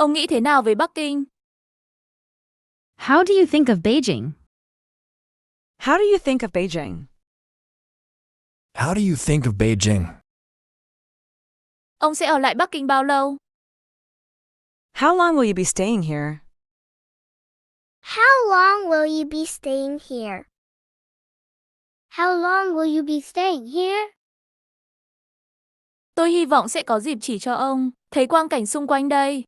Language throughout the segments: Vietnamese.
Ông nghĩ thế nào về Bắc Kinh? How do you think of Beijing? How do you think of Beijing? How do you think of Beijing? Ông sẽ ở lại Bắc Kinh bao lâu? How long will you be staying here? How long will you be staying here? How long will you be staying here? Tôi hy vọng sẽ có dịp chỉ cho ông thấy quang cảnh xung quanh đây.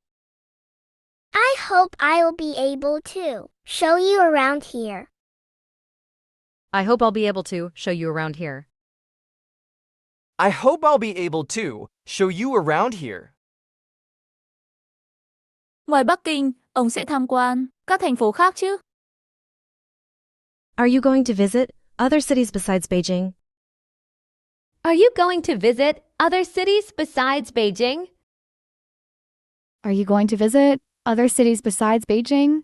I hope I'll be able to show you around here. I hope I'll be able to show you around here. I hope I'll be able to show you around here. Ngoài Bắc Kinh, ông sẽ tham quan các thành phố khác chứ? Are you going to visit other cities besides Beijing? Are you going to visit other cities besides Beijing? Are you going to visit other cities besides Beijing?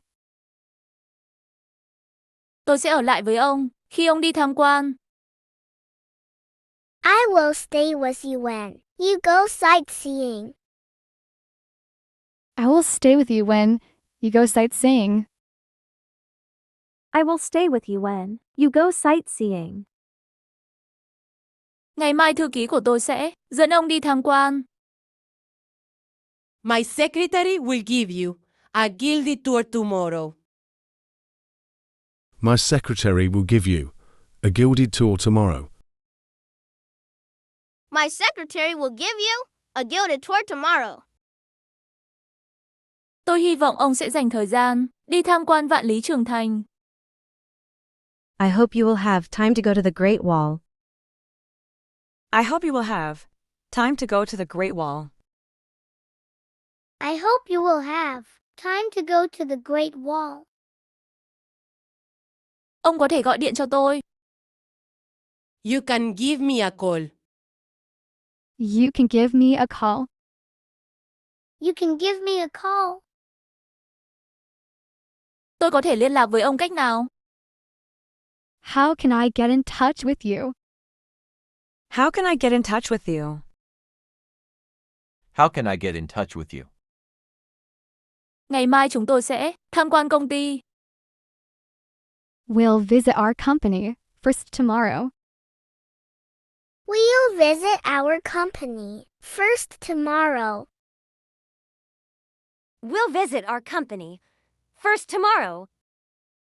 Tôi sẽ ở lại với ông khi ông đi tham quan. I will stay with you when you go sightseeing. I will stay with you when you go sightseeing. I will stay with you when you go sightseeing. Ngày mai thư ký của tôi sẽ dẫn ông đi tham quan. My secretary will give you a guided tour tomorrow. My secretary will give you a guided tour tomorrow. My secretary will give you a guided tour tomorrow. Tôi hy vọng ông sẽ dành thời gian đi tham quan Vạn Lý Trường Thành. I hope you will have time to go to the Great Wall. I hope you will have time to go to the Great Wall. I hope you will have time to go to the Great Wall. Ông có thể gọi điện cho tôi. You can give me a call. You can give me a call. You can give me a call. Tôi có thể liên lạc với ông cách nào? How can I get in touch with you? How can I get in touch with you? How can I get in touch with you? Ngày mai chúng tôi sẽ tham quan công ty. We'll visit our company first tomorrow. We'll visit our company first tomorrow. We'll visit our company first tomorrow.